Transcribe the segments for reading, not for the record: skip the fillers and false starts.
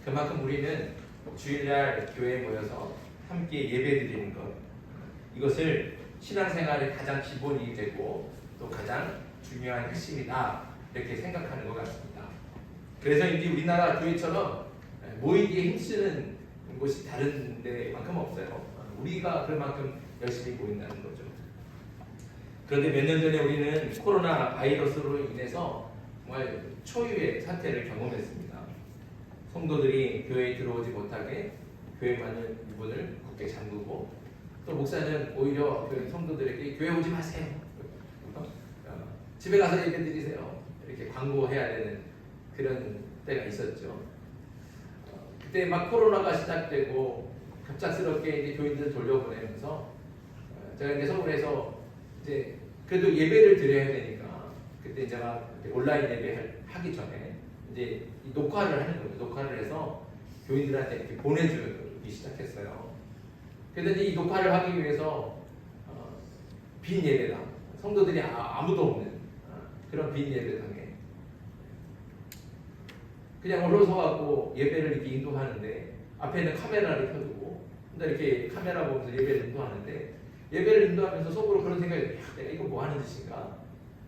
그만큼 우리는 주일날 교회에 모여서 함께 예배드리는 것, 이것을 신앙생활의 가장 기본이 되고 또 가장 중요한 핵심이다, 이렇게 생각하는 것 같습니다. 그래서 이제 우리나라 교회처럼 모이기에 힘쓰는 곳이 다른 데만큼 없어요. 우리가 그만큼 열심히 모인다는 거죠. 그런데 몇 년 전에 우리는 코로나 바이러스로 인해서 정말 초유의 사태를 경험했습니다. 성도들이 교회에 들어오지 못하게 교회만을 문을 굳게 잠그고, 또 목사는 오히려 그 성도들에게 교회 오지 마세요, 집에 가서 예배 드리세요, 이렇게 광고해야 되는 그런 때가 있었죠. 그때 막 코로나가 시작되고 갑작스럽게 이제 교인들 돌려보내면서 제가 이제 서울에서 이제 그래도 예배를 드려야 되니까 그때 제가 온라인 예배 하기 전에 이제 녹화를 하는 거죠. 녹화를 해서 교인들한테 이렇게 보내주기 시작했어요. 그런데 이 녹화를 하기 위해서 빈 예배당, 성도들이 아무도 없는 그런 빈 예배당에 그냥 올라서갖고 예배를 이렇게 인도하는데, 앞에는 카메라를 켜두고 이렇게 카메라 보면서 예배를 인도하는데, 예배를 인도하면서 속으로 그런 생각이, 내가 이거 뭐 하는 짓인가,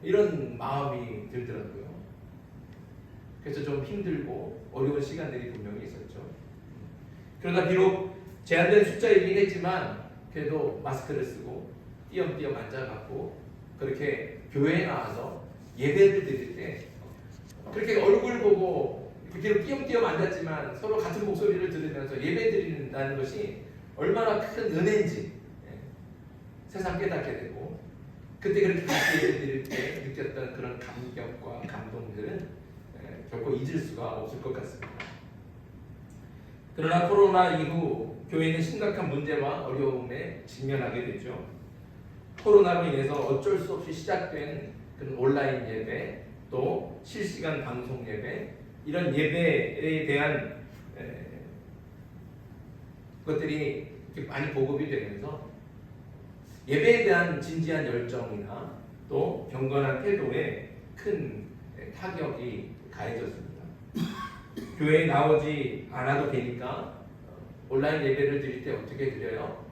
이런 마음이 들더라고요. 그래서 좀 힘들고 어려운 시간들이 분명히 있었죠. 그러나 비록 제한된 숫자이긴 했지만 그래도 마스크를 쓰고 띄엄띄엄 앉아갖고 그렇게 교회에 나와서 예배를 드릴 때 그렇게 얼굴 보고 비록 띄엄띄엄 앉았지만 서로 같은 목소리를 들으면서 예배 드린다는 것이 얼마나 큰 은혜인지 세상 깨닫게 되고, 그때 그렇게 같이 예배 드릴 때 느꼈던 그런 감격과 감동들은 결코 잊을 수가 없을 것 같습니다. 그러나 코로나 이후 교회는 심각한 문제와 어려움에 직면하게 되죠. 코로나로 인해서 어쩔 수 없이 시작된 그런 온라인 예배, 또 실시간 방송 예배, 이런 예배에 대한 것들이 많이 보급이 되면서 예배에 대한 진지한 열정이나 또 경건한 태도에 큰 타격이 가해졌습니다. 교회에 나오지 않아도 되니까 온라인 예배를 드릴 때 어떻게 드려요?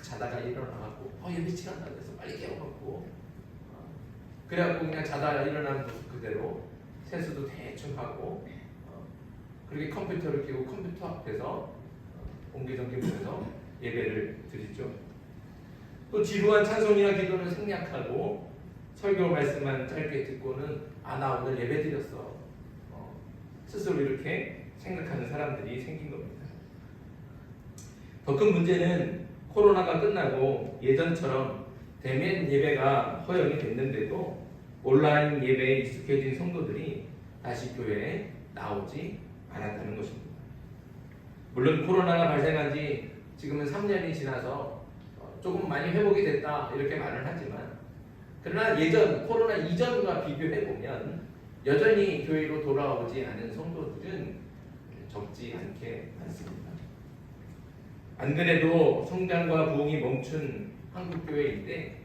자다가 일어나고 예배 시간 다 돼서 빨리 깨워갖고 그래갖고 그냥 자다가 일어나는 모습 그대로 세수도 대충 하고 그렇게 컴퓨터를 켜고 컴퓨터 앞에서 옹기종기 보면서 예배를 드리죠. 또 지루한 찬송이나 기도는 생략하고 설교 말씀만 짧게 듣고는 나 오늘 예배 드렸어, 스스로 이렇게 생각하는 사람들이 생긴 겁니다. 더 큰 문제는 코로나가 끝나고 예전처럼 대면 예배가 허용이 됐는데도 온라인 예배에 익숙해진 성도들이 다시 교회에 나오지 않았다는 것입니다. 물론 코로나가 발생한 지 지금은 3년이 지나서 조금 많이 회복이 됐다, 이렇게 말을 하지만, 그러나 예전 코로나 이전과 비교해보면 여전히 교회로 돌아오지 않은 성도들은 적지 않게 많습니다. 안 그래도 성장과 부흥이 멈춘 한국교회인데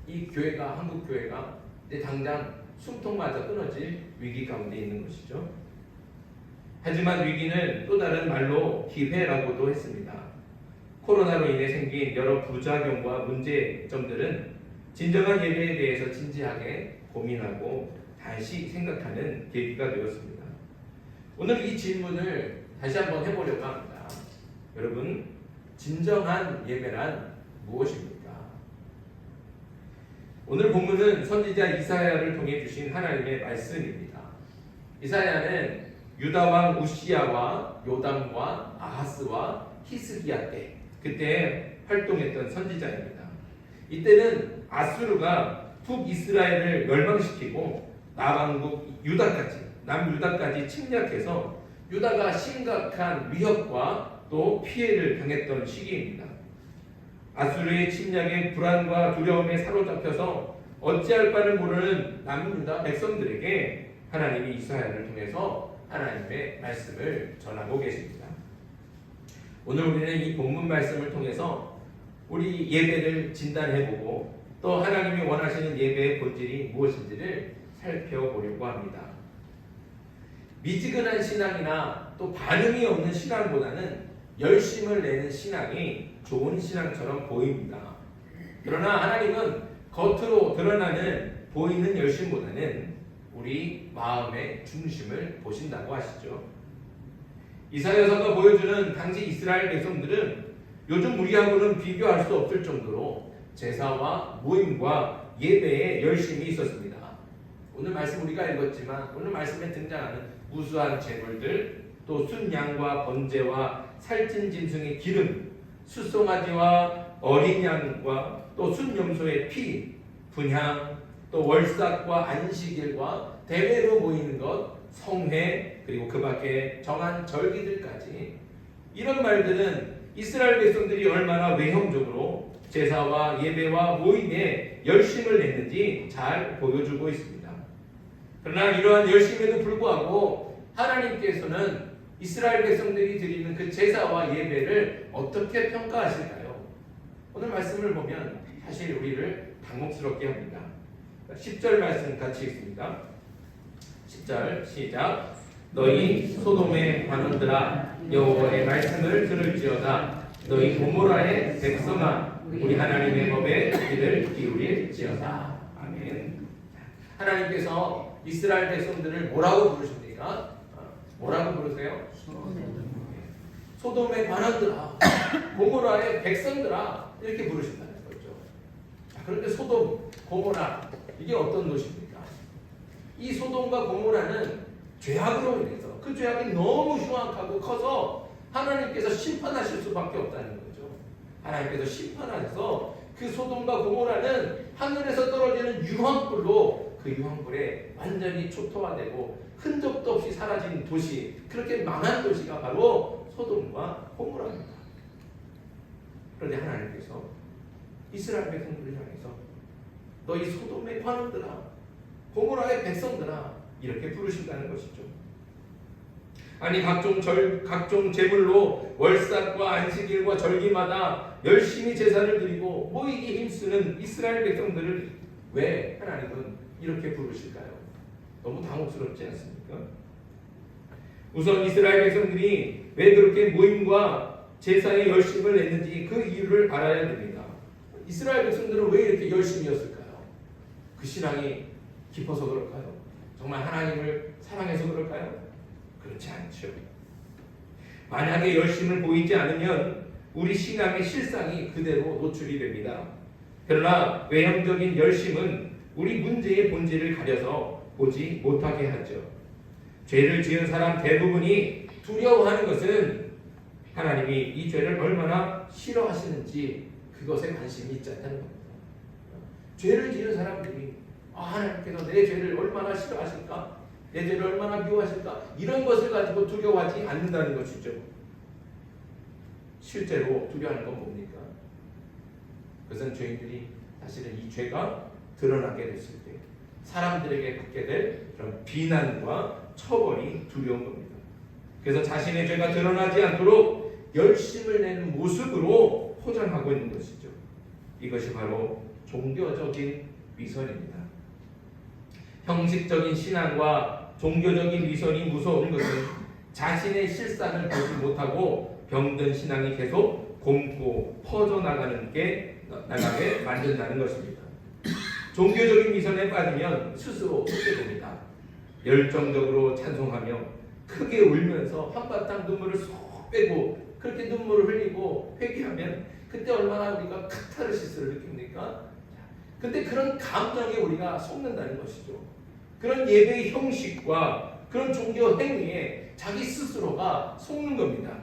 이 교회가, 한국교회가 이제 당장 숨통마저 끊어질 위기 가운데 있는 것이죠. 하지만 위기는 또 다른 말로 기회라고도 했습니다. 코로나로 인해 생긴 여러 부작용과 문제점들은 진정한 예배에 대해서 진지하게 고민하고 다시 생각하는 계기가 되었습니다. 오늘 이 질문을 다시 한번 해보려고 합니다. 여러분, 진정한 예배란 무엇입니까? 오늘 본문은 선지자 이사야를 통해 주신 하나님의 말씀입니다. 이사야는 유다 왕 우시야와 요담과 아하스와 히스기야 때, 그때 활동했던 선지자입니다. 이때는 아수르가 북이스라엘을 멸망시키고 남왕국 유다까지, 남유다까지 침략해서 유다가 심각한 위협과 또 피해를 당했던 시기입니다. 아수르의 침략에 불안과 두려움에 사로잡혀서 어찌할 바를 모르는 남유다 백성들에게 하나님이 이사야를 통해서 하나님의 말씀을 전하고 계십니다. 오늘 우리는 이 본문 말씀을 통해서 우리 예배를 진단해보고 또 하나님이 원하시는 예배의 본질이 무엇인지를 살펴보려고 합니다. 미지근한 신앙이나 또 반응이 없는 신앙보다는 열심을 내는 신앙이 좋은 신앙처럼 보입니다. 그러나 하나님은 겉으로 드러나는 보이는 열심보다는 우리 마음의 중심을 보신다고 하시죠. 이사야서가 보여주는 당시 이스라엘 백성들은 요즘 우리하고는 비교할 수 없을 정도로 제사와 모임과 예배에 열심이 있었습니다. 오늘 말씀 우리가 읽었지만 오늘 말씀에 등장하는 우수한 제물들, 또 순양과 번제와 살찐 짐승의 기름, 숫송아지와 어린 양과 또 순염소의 피, 분향, 또 월삭과 안식일과 대회로 모이는 것, 성회, 그리고 그 밖에 정한 절기들까지, 이런 말들은 이스라엘 백성들이 얼마나 외형적으로 제사와 예배와 모임에 열심을 냈는지 잘 보여주고 있습니다. 그러나 이러한 열심에도 불구하고 하나님께서는 이스라엘 백성들이 드리는 그 제사와 예배를 어떻게 평가하실까요? 오늘 말씀을 보면 사실 우리를 당혹스럽게 합니다. 10절 말씀 같이 읽습니다. 10절 시작. 너희 소돔의 관원들아 여호와의 말씀을 들을지어다. 너희 고모라의 백성아 우리 하나님의 법에 귀를 기울일지어다. 아멘. 하나님께서 이스라엘 백성들을 뭐라고 부르십니까? 뭐라고 부르세요? 소돔의 관원들아, 고모라의 백성들아, 이렇게 부르신다는 거죠. 그런데 소돔, 고모라, 이게 어떤 도시입니까? 이 소돔과 고모라는 죄악으로 인해서 그 죄악이 너무 흉악하고 커서 하나님께서 심판하실 수밖에 없다는 거죠. 하나님께서 심판하셔서 그 소돔과 고모라는 하늘에서 떨어지는 유황불로 그 유황불에 완전히 초토화되고 흔적도 없이 사라진 도시, 그렇게 망한 도시가 바로 소돔과 고모라입니다. 그런데 하나님께서 이스라엘 백성들을 향해서 너희 소돔의 관원들아, 고모라의 백성들아, 이렇게 부르신다는 것이죠. 아니 각종 제물로 월삭과 안식일과 절기마다 열심히 제사를 드리고 모이기 힘쓰는 이스라엘 백성들을 왜 하나님은 이렇게 부르실까요? 너무 당혹스럽지 않습니까? 우선 이스라엘 백성들이 왜 그렇게 모임과 제사에 열심을 냈는지 그 이유를 알아야 됩니다. 이스라엘 백성들은 왜 이렇게 열심이었을까요? 그 신앙이 깊어서 그럴까요? 정말 하나님을 사랑해서 그럴까요? 그렇지 않죠. 만약에 열심을 보이지 않으면 우리 신앙의 실상이 그대로 노출이 됩니다. 그러나 외형적인 열심은 우리 문제의 본질을 가려서 보지 못하게 하죠. 죄를 지은 사람 대부분이 두려워하는 것은 하나님이 이 죄를 얼마나 싫어하시는지 그것에 관심이 있지 않다는 겁니다. 죄를 지은 사람들이 하나님께서 내 죄를 얼마나 싫어하실까? 내 죄를 얼마나 미워하실까? 이런 것을 가지고 두려워하지 않는다는 것이죠. 실제로 두려워하는 건 뭡니까? 그것은 죄인들이 사실은 이 죄가 드러나게 됐을 때 사람들에게 받게 될 그런 비난과 처벌이 두려운 겁니다. 그래서 자신의 죄가 드러나지 않도록 열심을 내는 모습으로 포장하고 있는 것이죠. 이것이 바로 종교적인 위선입니다. 형식적인 신앙과 종교적인 위선이 무서운 것은 자신의 실상을 보지 못하고 병든 신앙이 계속 곪고 퍼져나가게 만든다는 것입니다. 종교적인 위선에 빠지면 스스로 쏟게 됩니다. 열정적으로 찬송하며 크게 울면서 한바탕 눈물을 쏙 빼고 그렇게 눈물을 흘리고 회개하면 그때 얼마나 우리가 카타르시스를 느낍니까? 근데 그런 감정에 우리가 속는다는 것이죠. 그런 예배의 형식과 그런 종교 행위에 자기 스스로가 속는 겁니다.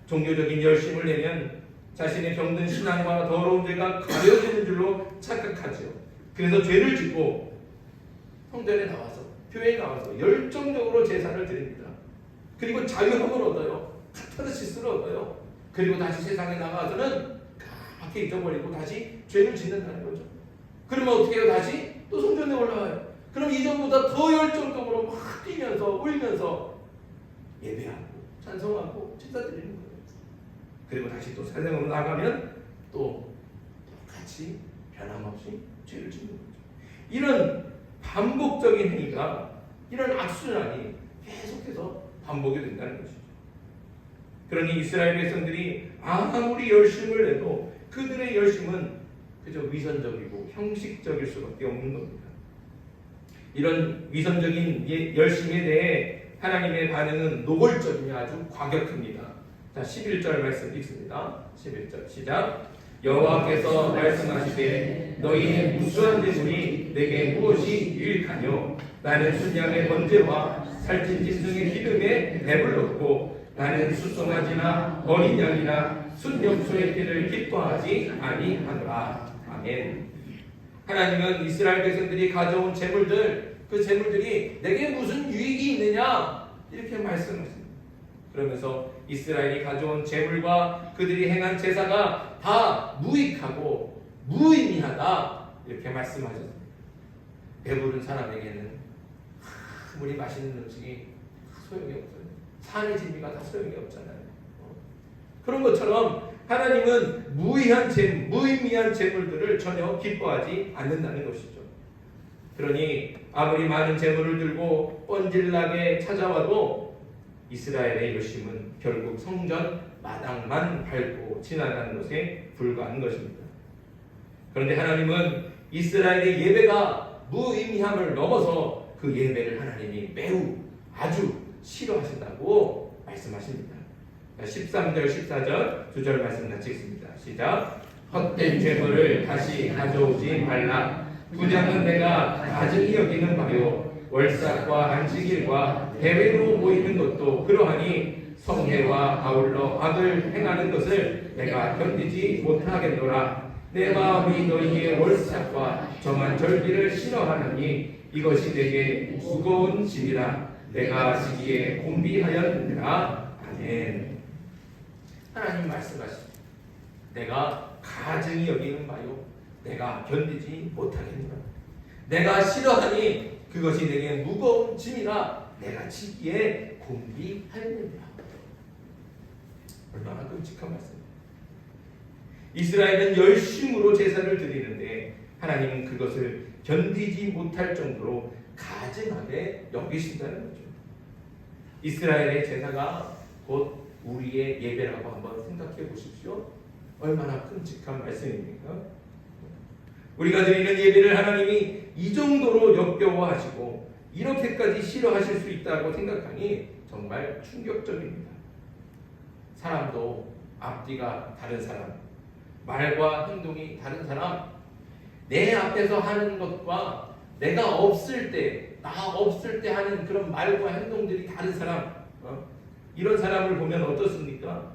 종교적인 열심을 내면 자신의 병든 신앙과 더러운 죄가 가려지는 줄로 착각하죠. 그래서 죄를 짓고 성전에 나와서 교회에 나와서 열정적으로 제사를 드립니다. 그리고 자유함을 얻어요. 카타르시스를 얻어요. 그리고 다시 세상에 나가서는 까맣게 잊어버리고 다시 죄를 짓는다는 거죠. 그러면 어떻게 해요? 다시 또 성전에 올라와요. 그럼 이전보다 더 열정적으로 막 뛰면서 울면서 예배하고 찬송하고 제사 드리는 거예요. 그리고 다시 또 세상으로 나가면 또 똑같이 변함없이 죄를 짓는 거죠. 이런 반복적인 행위가 이런 악순환이 계속해서 반복이 된다는 것이죠. 그러니 이스라엘 백성들이 아무리 열심을 내도 그들의 열심은 그저 위선적이고 형식적일 수밖에 없는 겁니다. 이런 위선적인 열심에 대해 하나님의 반응은 노골적이며 아주 과격합니다. 자, 11절 말씀 읽습니다. 11절 시작. 여호와께서 말씀하시되 너희의 무수한 재물이 내게 무엇이 유익하뇨? 나는 순양의 번제와 살찐 짐승의 기름에 배불렀고 나는 수송아지나 어린 양이나 순염소의 피를 기뻐하지 아니하노라. 아멘. 하나님은 이스라엘 백성들이 가져온 재물들, 그 재물들이 내게 무슨 유익이 있느냐 이렇게 말씀하십니다. 그러면서 이스라엘이 가져온 재물과 그들이 행한 제사가 다 무익하고 무의미하다 이렇게 말씀하셨습니다. 배부른 사람에게는 아무리 맛있는 음식이 소용이 없어요. 산의 진미가 다 소용이 없잖아요. 그런 것처럼 하나님은 무의미한 재물들을 전혀 기뻐하지 않는다는 것이죠. 그러니 아무리 많은 재물을 들고 뻔질나게 찾아와도 이스라엘의 열심은 결국 성전 마당만 밟고 지나가는 것에 불과한 것입니다. 그런데 하나님은 이스라엘의 예배가 무의미함을 넘어서 그 예배를 하나님이 매우 아주 싫어하신다고 말씀하십니다. 13절 14절 두 절 말씀 같이 읽습니다. 시작. 헛된 재물을 다시 가져오지 말라. 분양은 내가 가증히 여기는 바요 월삭과 안식일과 대회로 모이는 것도 그러하니 성회와 아울러 악을 행하는 것을 내가 견디지 못하겠노라. 내 마음이 너희의 월삭과 정한 절기를 싫어하느니 이것이 내게 무거운 짐이라. 내가 지기에 곤비하였느니라. 아멘. 하나님 말씀하십니다. 내가 가증히 여기는 바요 내가 견디지 못하겠노라. 내가 싫어하니 그것이 내게 무거운 짐이라. 내가 지기에 곤비하였느니라. 얼마나 끔찍한 말씀입니다. 이스라엘은 열심으로 제사를 드리는데 하나님은 그것을 견디지 못할 정도로 가증하게 여기신다는 거죠. 이스라엘의 제사가 곧 우리의 예배라고 한번 생각해 보십시오. 얼마나 끔찍한 말씀입니까? 우리가 드리는 예배를 하나님이 이 정도로 역겨워하시고 이렇게까지 싫어하실 수 있다고 생각하니 정말 충격적입니다. 사람도 앞뒤가 다른 사람, 말과 행동이 다른 사람, 내 앞에서 하는 것과 내가 없을 때, 나 없을 때 하는 그런 말과 행동들이 다른 사람, 이런 사람을 보면 어떻습니까?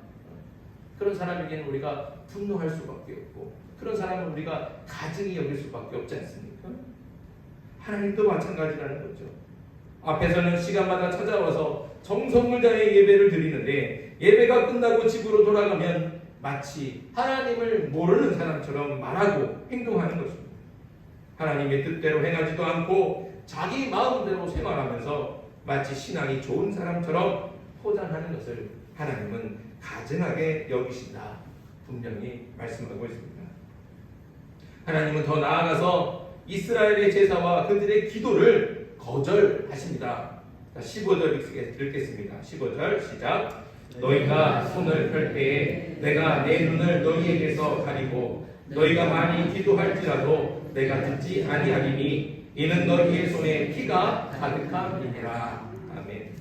그런 사람에게는 우리가 분노할 수밖에 없고 그런 사람은 우리가 가증히 여길 수밖에 없지 않습니까? 하나님도 마찬가지라는 거죠. 앞에서는 시간마다 찾아와서 정성을 다해 예배를 드리는데 예배가 끝나고 집으로 돌아가면 마치 하나님을 모르는 사람처럼 말하고 행동하는 것입니다. 하나님의 뜻대로 행하지도 않고 자기 마음대로 생활하면서 마치 신앙이 좋은 사람처럼 포장하는 것을 하나님은 가증하게 여기신다. 분명히 말씀하고 있습니다. 하나님은 더 나아가서 이스라엘의 제사와 그들의 기도를 거절하십니다. 15절 읽겠습니다. 15절 시작. 너희가 손을 펼 때에 내가 내 눈을 너희에게서 가리고 너희가 많이 기도할지라도 내가 듣지 아니하리니 이는 너희의 손에 피가 가득함이니라. 아멘.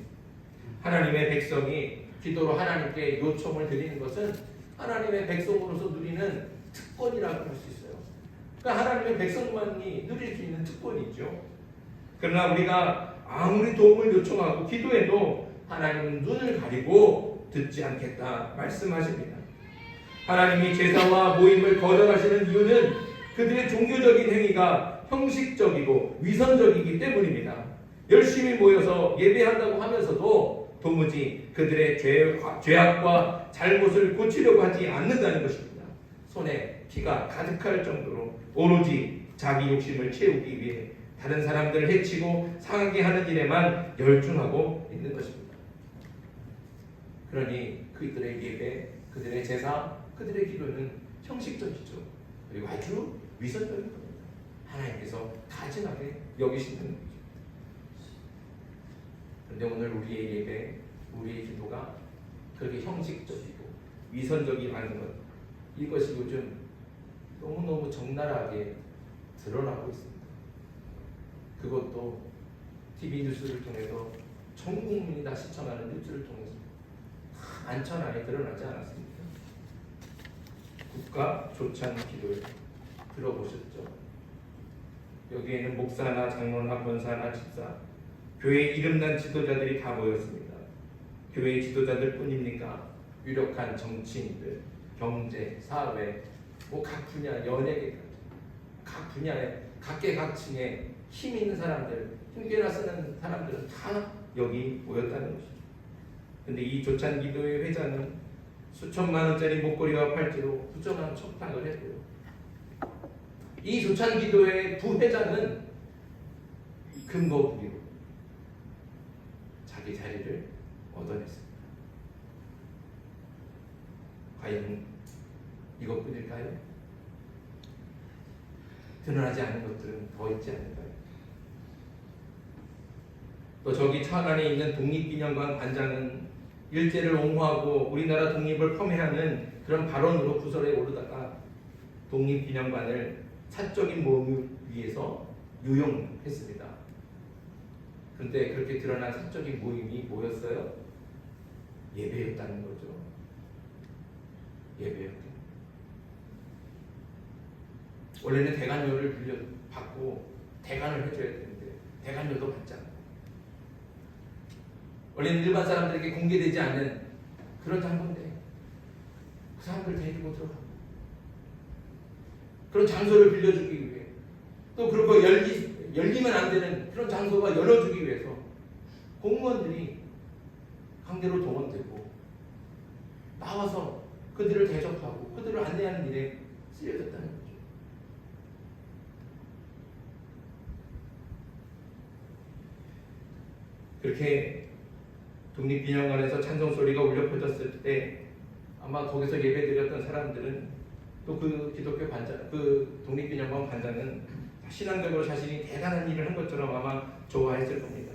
하나님의 백성이 기도로 하나님께 요청을 드리는 것은 하나님의 백성으로서 누리는 특권이라고 할 수 있어요. 그러니까 하나님의 백성만이 누릴 수 있는 특권이죠. 그러나 우리가 아무리 도움을 요청하고 기도해도 하나님은 눈을 가리고 듣지 않겠다 말씀하십니다. 하나님이 제사와 모임을 거절하시는 이유는 그들의 종교적인 행위가 형식적이고 위선적이기 때문입니다. 열심히 모여서 예배한다고 하면서도 도무지 그들의 죄악과 잘못을 고치려고 하지 않는다는 것입니다. 손에 피가 가득할 정도로 오로지 자기 욕심을 채우기 위해 다른 사람들을 해치고 상하게 하는 일에만 열중하고 있는 것입니다. 그러니 그들의 예배, 그들의 제사, 그들의 기도는 형식적이죠. 그리고 아주 위선적인 겁니다. 하나님께서 가증하게 여기시는 거죠. 근데 오늘 우리의 예배, 우리의 기도가 그렇게 형식적이고 위선적이라는 것, 이것이 요즘 너무너무 적나라하게 드러나고 있습니다. 그것도 TV 뉴스를 통해서 전 국민이 다 시청하는 뉴스를 통해서 안천하에 드러나지 않았습니까? 국가 조찬 기도회 들어보셨죠? 여기에는 목사나 장로나 권사나 집사, 교회 이름난 지도자들이 다 모였습니다. 교회 지도자들 뿐입니까? 유력한 정치인들, 경제, 사회, 각 분야, 연예계, 각 분야에 각계각층에 힘 있는 사람들, 힘께나 쓰는 사람들은 다 여기 모였다는 것이죠. 근데 이 조찬 기도회 회장은 수천만 원짜리 목걸이와 팔찌로 부정한 척탁을 했고요. 이 조찬 기도회 부회장은 금거부기로 자기 자리를 얻어냈습니다. 과연 이것뿐일까요? 드러나지 않은 것들은 더 있지 않을까요? 또 저기 천안에 있는 독립기념관 관장은 일제를 옹호하고 우리나라 독립을 폄훼하는 그런 발언으로 구설에 오르다가 독립기념관을 사적인 모임을 위해서 유용했습니다. 그런데 그렇게 드러난 사적인 모임이 뭐였어요? 예배였다는 거죠. 예배였다. 원래는 대관료를 받고 대관을 해줘야 되는데 대관료도 받지 않고, 원래는 일반 사람들에게 공개되지 않는 그런 장소인데 그 사람들 데리고 들어가고, 그런 장소를 빌려주기 위해, 또 그런 거 열리면 안 되는 그런 장소가 열어주기 위해서 공무원들이 강제로 동원되고 나와서 그들을 대접하고 그들을 안내하는 일에 쓰여졌다는 거죠. 그렇게 독립기념관에서 찬송 소리가 울려 퍼졌을 때 아마 거기서 예배드렸던 사람들은, 또 그 기독교 관장, 그 독립기념관 관장은 신앙적으로 자신이 대단한 일을 한 것처럼 아마 좋아했을 겁니다.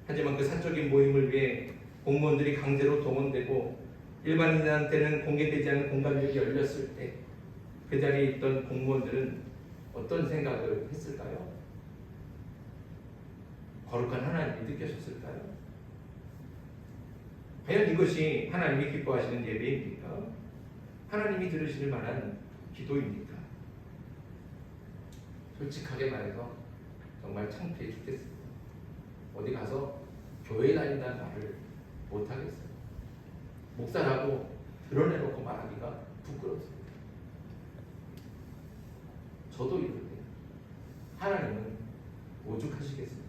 하지만 그 사적인 모임을 위해 공무원들이 강제로 동원되고 일반인한테는 공개되지 않은 공간이 열렸을 때 그 자리에 있던 공무원들은 어떤 생각을 했을까요? 거룩한 하나님이 느껴졌을까요? 과연 이것이 하나님이 기뻐하시는 예배입니까? 하나님이 들으실 만한 기도입니까? 솔직하게 말해서 정말 창피해 죽겠습니다. 어디 가서 교회 다닌다는 말을 못하겠어요. 목사라고 드러내놓고 말하기가 부끄럽습니다. 저도 이런데 하나님은 오죽하시겠습니까?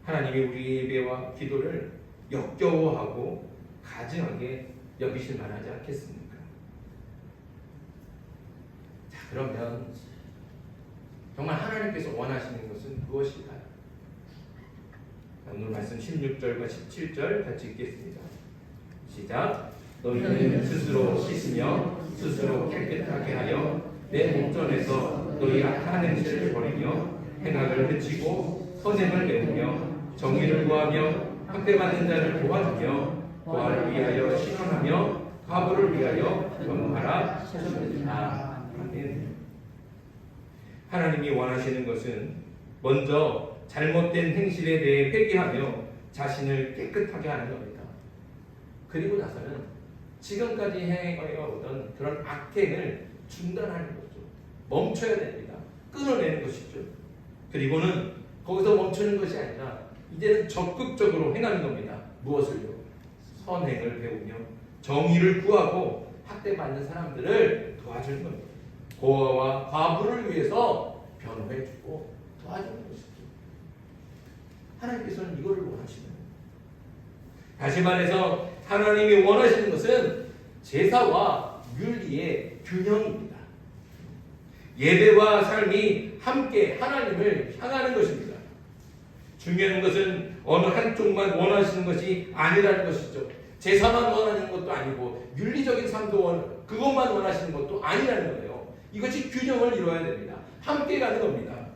하나님이 우리 예배와 기도를 역겨워하고 가증하게 여기실 만하지 않겠습니까? 자, 그러면 정말 하나님께서 원하시는 것은 무엇일까요? 오늘 말씀 16절과 17절 같이 읽겠습니다. 시작. 너희는 스스로 씻으며 스스로 깨끗하게 하여 내 목전에서 너희 악한 행실을 버리며 행악을 그치고 선행을 배우며 정의를 구하며 학대받는 자를 도와주며 부활을 위하여 신원하며 과부를 위하여 변호하라 하셨느니라. 아멘. 하나님이 원하시는 것은 먼저 잘못된 행실에 대해 회개하며 자신을 깨끗하게 하는 겁니다. 그리고 나서는 지금까지 행해오던 그런 악행을 중단하는 거죠. 멈춰야 됩니다. 끊어내는 것이죠. 그리고는 거기서 멈추는 것이 아니라 이제는 적극적으로 행하는 겁니다. 무엇을요? 선행을 배우며 정의를 구하고 학대받는 사람들을 도와주는 겁니다. 고아와 과부를 위해서 변호해주고 도와주는 것이죠. 하나님께서는 이거를 원하시는 거예요. 다시 말해서 하나님이 원하시는 것은 제사와 윤리의 균형입니다. 예배와 삶이 함께 하나님을 향하는 것입니다. 중요한 것은 어느 한쪽만 원하시는 것이 아니라는 것이죠. 제사만 원하는 것도 아니고 윤리적인 삶도 그것만 원하시는 것도 아니라는 거예요. 이것이 균형을 이루어야 됩니다. 함께 가는 겁니다.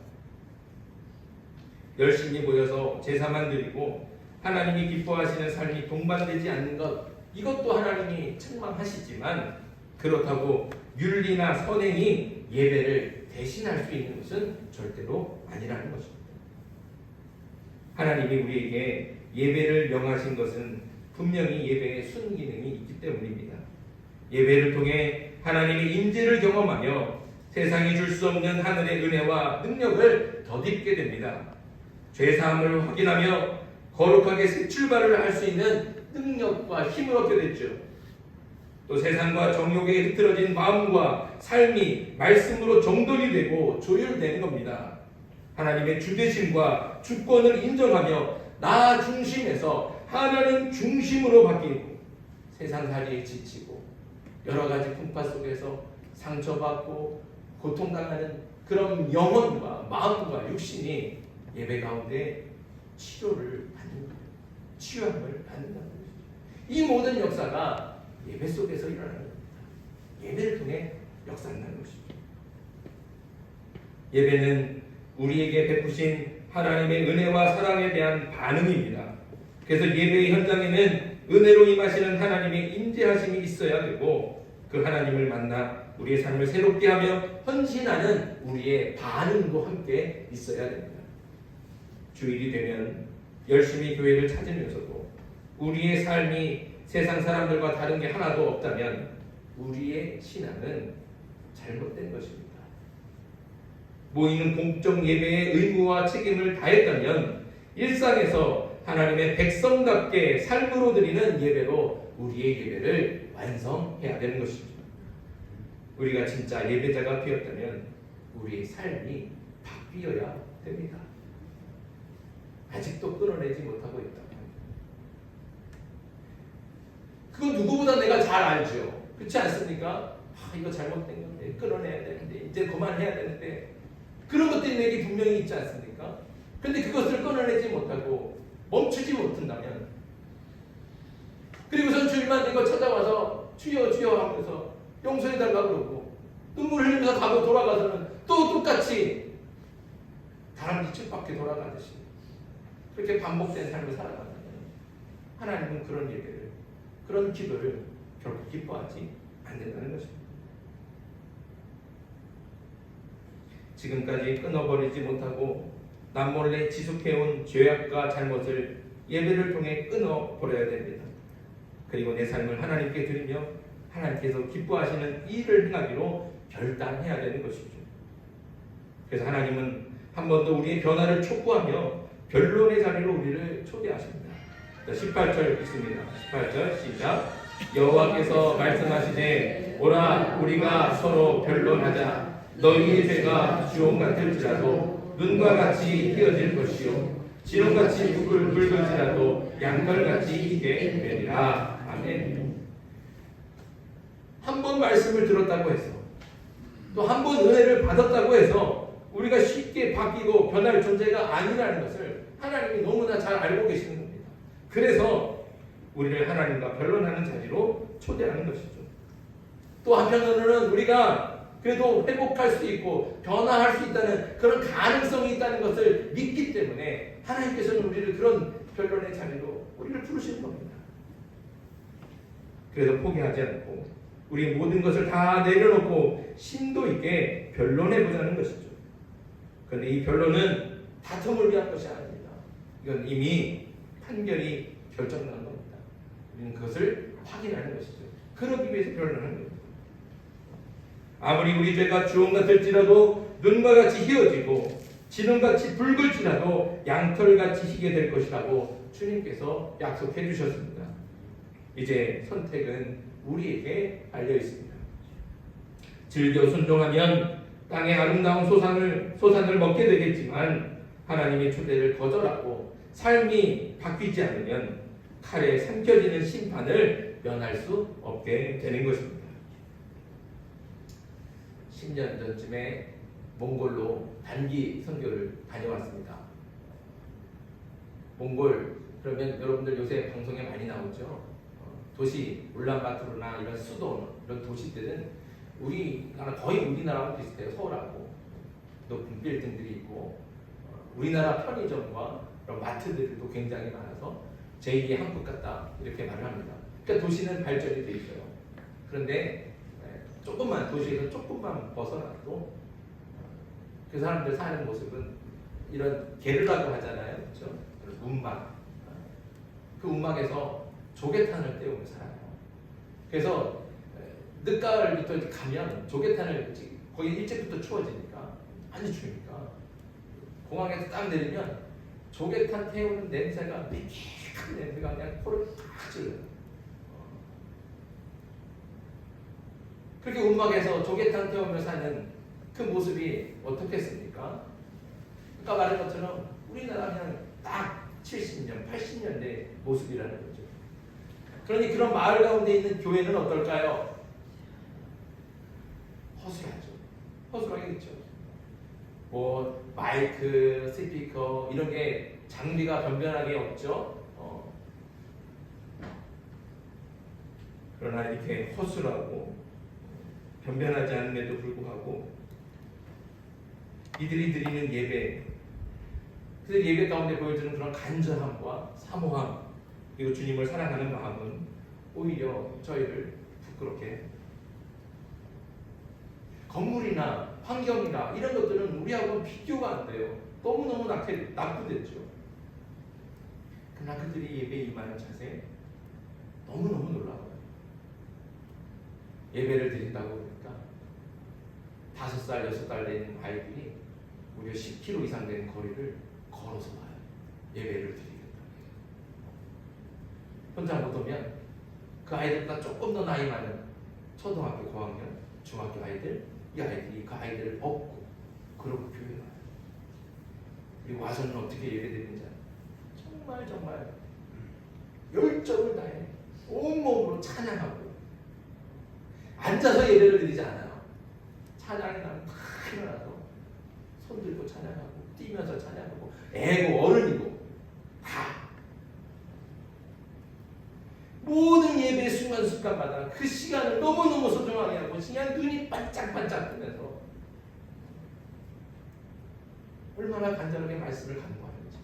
열심히 모여서 제사만 드리고 하나님이 기뻐하시는 삶이 동반되지 않는 것, 이것도 하나님이 책망하시지만 그렇다고 윤리나 선행이 예배를 대신할 수 있는 것은 절대로 아니라는 것입니다. 하나님이 우리에게 예배를 명하신 것은 분명히 예배의 순기능이 있기 때문입니다. 예배를 통해 하나님의 임재를 경험하며 세상이 줄 수 없는 하늘의 은혜와 능력을 덧입게 됩니다. 죄사함을 확인하며 거룩하게 새 출발을 할 수 있는 능력과 힘을 얻게 됐죠. 또 세상과 정욕에 흐트러진 마음과 삶이 말씀으로 정돈이 되고 조율되는 겁니다. 하나님의 주되심과 주권을 인정하며 나 중심에서 하나님 중심으로 바뀌고 세상살이에 지치고 여러 가지 풍파 속에서 상처받고 고통당하는 그런 영혼과 마음과 육신이 예배 가운데 치료를 받는 거예요. 치유함을 받는다는 것이죠. 이 모든 역사가 예배 속에서 일어나는 겁니다. 예배를 통해 역사한다는 것입니다. 예배는 우리에게 베푸신 하나님의 은혜와 사랑에 대한 반응입니다. 그래서 예배의 현장에는 은혜로 임하시는 하나님의 임재하심이 있어야 되고 그 하나님을 만나 우리의 삶을 새롭게 하며 헌신하는 우리의 반응도 함께 있어야 됩니다. 주일이 되면 열심히 교회를 찾으면서도 우리의 삶이 세상 사람들과 다른 게 하나도 없다면 우리의 신앙은 잘못된 것입니다. 모이는 공적 예배의 의무와 책임을 다했다면 일상에서 하나님의 백성답게 삶으로 드리는 예배로 우리의 예배를 완성해야 되는 것입니다. 우리가 진짜 예배자가 되었다면 우리의 삶이 바뀌어야 됩니다. 아직도 끊어내지 못하고 있다. 그건 누구보다 내가 잘 알죠. 그렇지 않습니까? 이거 잘못된 건데 끊어내야 되는데 이제 그만해야 되는데 그런 것들이 내게 분명히 있지 않습니까? 그런데 그것을 끊어내지 못하고 멈추지 못한다면 그리고선 주일만 되고 찾아와서 주여 주여 하면서 용서해달라고 그러고 눈물 흘리면서 가고 돌아가서는 또 똑같이 다람쥐 칠밖에 돌아가듯이 그렇게 반복된 삶을 살아가면 하나님은 그런 예배를 그런 기도를 결코 기뻐하지 않는다는 것입니다. 지금까지 끊어버리지 못하고 남몰래 지속해온 죄악과 잘못을 예배를 통해 끊어버려야 됩니다. 그리고 내 삶을 하나님께 드리며 하나님께서 기뻐하시는 일을 행하기로 결단해야 되는 것이죠. 그래서 하나님은 한 번 더 우리의 변화를 촉구하며 변론의 자리로 우리를 초대하십니다. 18절 읽습니다. 18절 시작. 여호와께서 말씀하시되 오라 우리가 서로 변론하자. 너희의 죄가 주홍 같을지라도 눈과 같이 휘어질 것이요 진홍같이 붉을지라도 양털같이 희게 되리라. 아멘. 한 번 말씀을 들었다고 해서 또 한 번 은혜를 받았다고 해서 우리가 쉽게 바뀌고 변할 존재가 아니라는 것을 하나님이 너무나 잘 알고 계시는 겁니다. 그래서 우리를 하나님과 변론하는 자리로 초대하는 것이죠. 또 한편으로는 우리가 그래도 회복할 수 있고 변화할 수 있다는 그런 가능성이 있다는 것을 믿기 때문에 하나님께서는 우리를 그런 변론의 자리로 우리를 부르시는 겁니다. 그래서 포기하지 않고 우리 모든 것을 다 내려놓고 심도 있게 변론해보자는 것이죠. 그런데 이 변론은 다툼을 위한 것이 아닙니다. 이건 이미 판결이 결정난 겁니다. 우리는 그것을 확인하는 것이죠. 그러기 위해서 변론하는 겁니다. 아무리 우리 죄가 주홍 같을지라도 눈과 같이 휘어지고 진홍같이 붉을지라도 양털같이 희게 될 것이라고 주님께서 약속해 주셨습니다. 이제 선택은 우리에게 달려 있습니다. 즐겨 순종하면 땅의 아름다운 소산을 먹게 되겠지만 하나님의 초대를 거절하고 삶이 바뀌지 않으면 칼에 삼켜지는 심판을 면할 수 없게 되는 것입니다. 10년 전쯤에 몽골로 단기 선교를 다녀왔습니다. 몽골 그러면 여러분들 요새 방송에 많이 나오죠. 도시 울란바토르나 이런 수도 이런 도시들은 우리나라 거의 우리나라와 비슷해요. 서울하고 높은 빌딩들이 있고 우리나라 편의점과 그런 마트들도 굉장히 많아서 제2의 한국 같다 이렇게 말을 합니다. 그러니까 도시는 발전이 돼 있어요. 그런데 조금만 도시에서 조금만 벗어나도 그 사람들 사는 모습은 이런 게르라고 하잖아요, 그렇죠? 움막, 그 움막에서 조개탄을 떼우며 살아요. 그래서 늦가을부터 이렇게 가면 조개탄을 거기 일찍부터 추워지니까 많이 추우니까 공항에서 딱 내리면 조개탄 태우는 냄새가 미개한 냄새가 그냥 코를 탁 찔러요. 그렇게 움막에서 조개탄 태우며 사는 그 모습이 어떻겠습니까? 아까 말한 것처럼 우리나라 그냥 딱 70년, 80년대 모습이라는 거죠. 그러니 그런 마을 가운데 있는 교회는 어떨까요? 허술하죠. 허술하겠죠. 뭐 마이크, 스피커 이런 게 장비가 변변하게 없죠. 그러나 이렇게 허술하고 변변하지 않음에도 불구하고 이들이 드리는 예배, 그 예배 가운데 보여주는 그런 간절함과 사모함, 그리고 주님을 사랑하는 마음은 오히려 저희를 부끄럽게 합니다. 건물이나 환경이나 이런 것들은 우리하고는 비교가 안 돼요. 너무너무 나쁘댔죠. 그러나 그들이 예배에 임하는 자세 너무너무 놀라워요. 예배를 드린다고 그러니까 5살, 6살 된 아이들이 무려 10km 이상 되는 거리를 걸어서 와요. 예배를 드리겠다. 혼자 못 오면 그 아이들보다 조금 더 나이 많은 초등학교 고학년, 중학교 아이들, 이 아이들이 그 아이들을 업고 그러고 교회에 와요. 그리고 와서는 어떻게 예배드리는지 정말 열정을 다해 온몸으로 찬양하고 앉아서 예배를 드리지 않아요. 찬양이 나면 탁 일어나서 손 들고 찬양하고 뛰면서 찬양하고 애고 어른이고 다 모든 예배의 순간순간마다 그 시간을 너무너무 소중하게 하고 그냥 눈이 반짝반짝 뜨면서 얼마나 간절하게 말씀을 간구하는지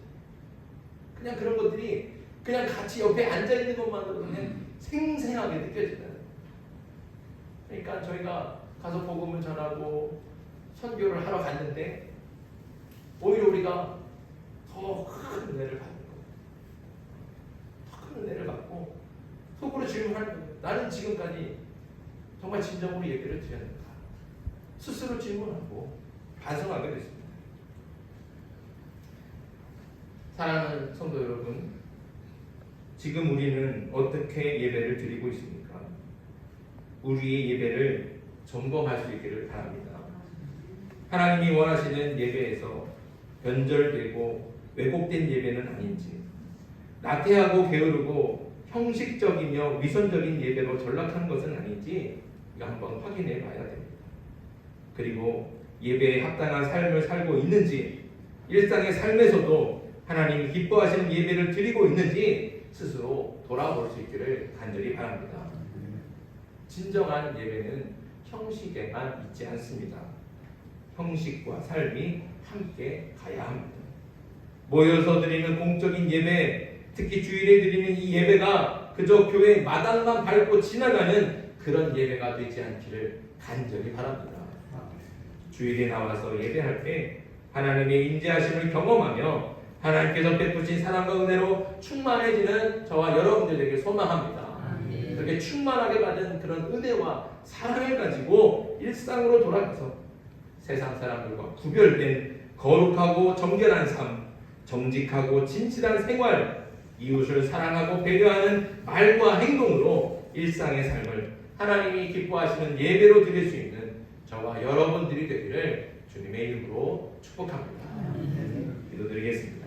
그냥 그런 것들이 그냥 같이 옆에 앉아있는 것만으로도 그냥 생생하게 느껴지는. 그러니까 저희가 가서 복음을 전하고 선교를 하러 갔는데 오히려 우리가 더 큰 은혜를 받는 거예요. 더 큰 은혜를 받고 속으로 질문하는 거예요. 나는 지금까지 정말 진정으로 예배를 드렸는가? 스스로 질문하고 반성하게 됐습니다. 사랑하는 성도 여러분, 지금 우리는 어떻게 예배를 드리고 있습니까? 우리의 예배를 점검할 수 있기를 바랍니다. 하나님이 원하시는 예배에서 변절되고 왜곡된 예배는 아닌지, 나태하고 게으르고 형식적이며 위선적인 예배로 전락한 것은 아닌지 이거 한번 확인해 봐야 됩니다. 그리고 예배에 합당한 삶을 살고 있는지, 일상의 삶에서도 하나님이 기뻐하시는 예배를 드리고 있는지 스스로 돌아볼 수 있기를 간절히 바랍니다. 진정한 예배는 형식에만 있지 않습니다. 형식과 삶이 함께 가야 합니다. 모여서 드리는 공적인 예배, 특히 주일에 드리는 이 예배가 그저 교회 마당만 밟고 지나가는 그런 예배가 되지 않기를 간절히 바랍니다. 주일에 나와서 예배할 때 하나님의 인자하심을 경험하며 하나님께서 베푸신 사랑과 은혜로 충만해지는 저와 여러분들 되길 소망합니다. 그렇게 충만하게 받은 그런 은혜와 사랑을 가지고 일상으로 돌아가서 세상 사람들과 구별된 거룩하고 정결한 삶, 정직하고 진실한 생활, 이웃을 사랑하고 배려하는 말과 행동으로 일상의 삶을 하나님이 기뻐하시는 예배로 드릴 수 있는 저와 여러분들이 되기를 주님의 이름으로 축복합니다. 기도드리겠습니다.